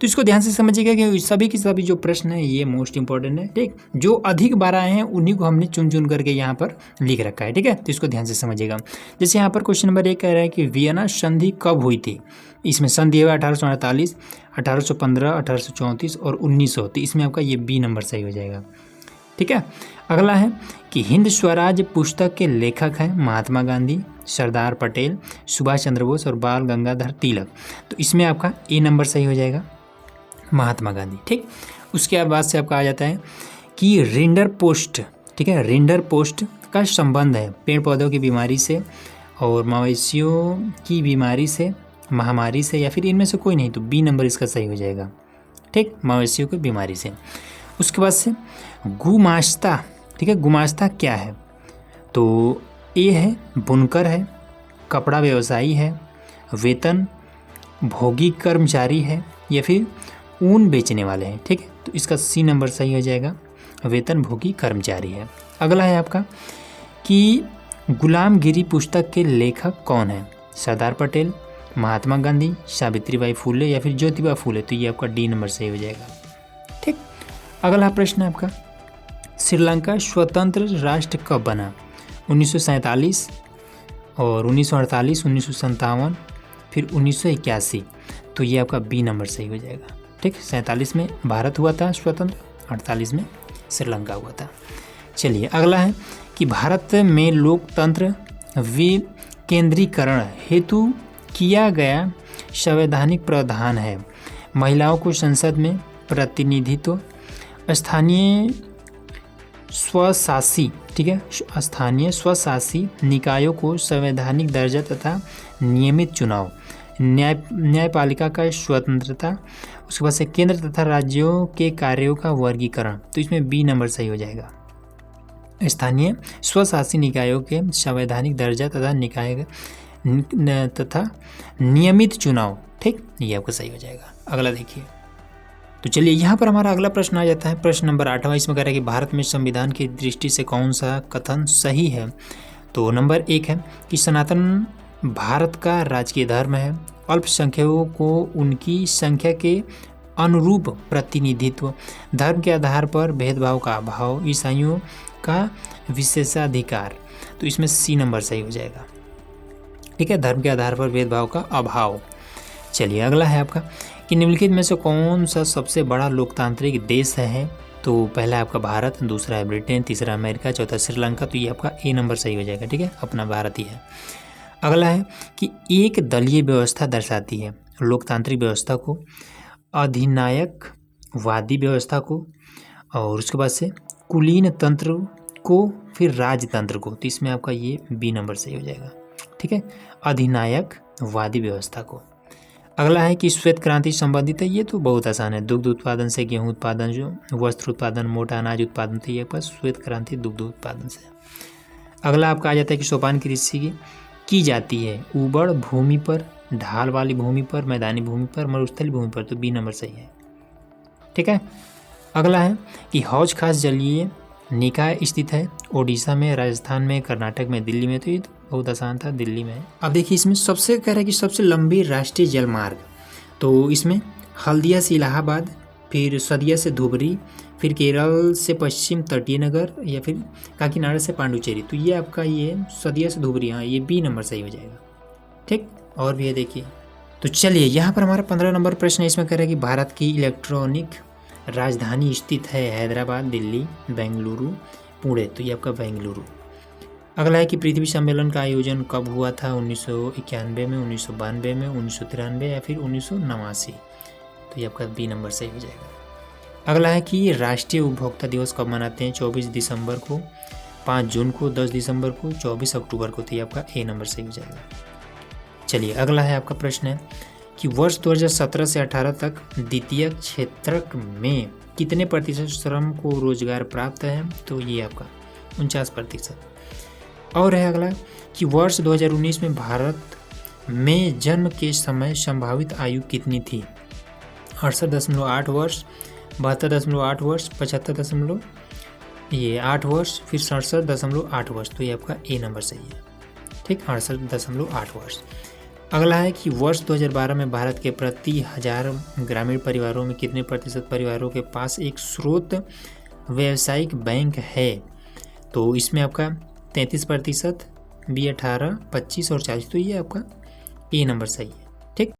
तो इसको ध्यान से समझिएगा कि सभी के सभी जो प्रश्न है ये मोस्ट इंपॉर्टेंट है, ठीक। जो अधिक बार आए हैं उन्हीं को हमने चुन चुन करके यहाँ पर लिख रखा है, ठीक है। तो इसको ध्यान से समझिएगा। जैसे यहाँ पर क्वेश्चन नंबर 1 कह रहा है कि वियना संधि कब हुई थी। इसमें सन दिया हुआ 1848, 1815, 1834 और 1900। तो इसमें आपका ये बी नंबर सही हो जाएगा, ठीक है। अगला है कि हिंद स्वराज पुस्तक के लेखक हैं महात्मा गांधी, सरदार पटेल, सुभाष चंद्र बोस और बाल गंगाधर तिलक। तो इसमें आपका ए नंबर सही हो जाएगा, महात्मा गांधी, ठीक। उसके बाद से आपका आ जाता है कि रिंडर पोस्ट, ठीक है। रिंडर पोस्ट का संबंध है पेड़ पौधों की बीमारी से और मवेशियों की बीमारी से, महामारी से, या फिर इनमें से कोई नहीं। तो बी नंबर इसका सही हो जाएगा, ठीक, मवेशियों की बीमारी से। उसके बाद से गुमास्ता, ठीक है। गुमास्ता क्या है? तो ए है बुनकर है, कपड़ा व्यवसायी है, वेतन भोगी कर्मचारी है, या फिर ऊन बेचने वाले हैं, ठीक है। तो इसका सी नंबर सही हो जाएगा, वेतन भोगी कर्मचारी है। अगला है आपका कि गुलामगिरी पुस्तक के लेखक कौन है? सरदार पटेल, महात्मा गांधी, सावित्रीबाई फुले या फिर ज्योतिबा फुले। तो ये आपका डी नंबर सही हो जाएगा, ठीक। अगला प्रश्न है आपका श्रीलंका स्वतंत्र राष्ट्र कब बना? 1947 और 1948, 1957, फिर 1981। तो ये आपका बी नंबर सही हो जाएगा, ठीक। 47 में भारत हुआ था स्वतंत्र, 48 में श्रीलंका हुआ था। चलिए अगला है कि भारत में लोकतंत्र विकेंद्रीकरण हेतु किया गया संवैधानिक प्रावधान है महिलाओं को संसद में प्रतिनिधित्व, स्थानीय स्वशासी, ठीक है, स्थानीय स्वशासी निकायों को संवैधानिक दर्जा तथा नियमित चुनाव, न्यायपालिका का स्वतंत्रता, उसके बाद से केंद्र तथा राज्यों के कार्यों का वर्गीकरण। तो इसमें बी नंबर सही हो जाएगा, स्थानीय स्वशासी निकायों के संवैधानिक दर्जा तथा निकाय तथा नियमित चुनाव, ठीक, ये आपका सही हो जाएगा। अगला देखिए, तो चलिए यहाँ पर हमारा अगला प्रश्न आ जाता है, प्रश्न नंबर 8वां। इसमें कह रहा है कि भारत में संविधान की दृष्टि से कौन सा कथन सही है? तो नंबर 1 है कि सनातन भारत का राजकीय धर्म है, अल्पसंख्यकों को उनकी संख्या के अनुरूप प्रतिनिधित्व, धर्म के आधार पर भेदभाव का अभाव, ईसाइयों का विशेषाधिकार। तो इसमें सी नंबर सही हो जाएगा, ठीक है, धर्म के आधार पर भेदभाव का अभाव। चलिए अगला है आपका कि निम्नलिखित में से कौन सा सबसे बड़ा लोकतांत्रिक देश है? तो पहला आपका भारत, दूसरा है ब्रिटेन, तीसरा अमेरिका, चौथा श्रीलंका। तो ये आपका ए नंबर सही हो जाएगा, ठीक है, अपना भारत ही है। अगला है कि एक दलीय व्यवस्था दर्शाती है लोकतांत्रिक व्यवस्था को, अधिनायकवादी व्यवस्था को, और उसके बाद से कुलीन तंत्र को, फिर राजतंत्र को। तो इसमें आपका ये बी नंबर सही हो जाएगा, ठीक है, अधिनायकवादी व्यवस्था को। अगला है कि श्वेत क्रांति संबंधित है, ये तो बहुत आसान है, दुग्ध उत्पादन से गेहूं उत्पादन, जो वस्त्र उत्पादन, मोटा अनाज उत्पादन, तो ये आपका श्वेत क्रांति दुग्ध उत्पादन से। अगला आपका आ जाता है कि सोपान कृषि की जाती है उबड़ भूमि पर, ढाल वाली भूमि पर, मैदानी भूमि पर, मरुस्थलीय भूमि पर। तो बी नंबर सही है, ठीक है। अगला है कि हौज खास जलीय निकाय स्थित है ओडिशा में, राजस्थान में, कर्नाटक में, दिल्ली में। तो ये तो बहुत आसान था, दिल्ली में है। अब देखिए इसमें सबसे कह रहा है कि सबसे लंबी राष्ट्रीय जल मार्ग, तो इसमें हल्दिया से इलाहाबाद, फिर सदिया से धुबरी, फिर केरल से पश्चिम तटीय नगर, या फिर काकीनाडा से पांडुचेरी। तो ये आपका ये सदिया से धुबरी, हाँ ये बी नंबर सही हो जाएगा, ठीक। और भी है देखिए, तो चलिए यहाँ पर हमारा 15 नंबर प्रश्न है। इसमें कह रहा है कि भारत की इलेक्ट्रॉनिक राजधानी स्थित है हैदराबाद, दिल्ली, बेंगलुरु, पुणे। तो ये आपका बेंगलुरु। अगला है कि पृथ्वी सम्मेलन का आयोजन कब हुआ था? 1991 में, 1992 में, 1993 या फिर 1989। तो ये आपका बी नंबर सही हो जाएगा। अगला है कि राष्ट्रीय उपभोक्ता दिवस कब मनाते हैं? 24 दिसंबर को, 5 जून को, 10 दिसंबर को, 24 अक्टूबर को। तो ये आपका ए नंबर सही हो जाएगा। चलिए अगला है आपका प्रश्न है कि वर्ष 2017 से 18 तक द्वितीय क्षेत्रक में कितने प्रतिशत श्रम को रोजगार प्राप्त है? तो ये आपका 49%। और है अगला कि वर्ष 2019 में भारत में जन्म के समय संभावित आयु कितनी थी? 68.8 वर्ष, 72.8 वर्ष, 75.8 वर्ष, फिर 67.8 वर्ष। तो ये आपका ए नंबर सही है, ठीक, 68.8 वर्ष। अगला है कि वर्ष 2012 में भारत के प्रति 1000 ग्रामीण परिवारों में कितने प्रतिशत परिवारों के पास एक स्रोत व्यावसायिक बैंक है। तो इसमें आपका 33%, बी 18, 25 और 40, तो ये आपका ए नंबर सही है।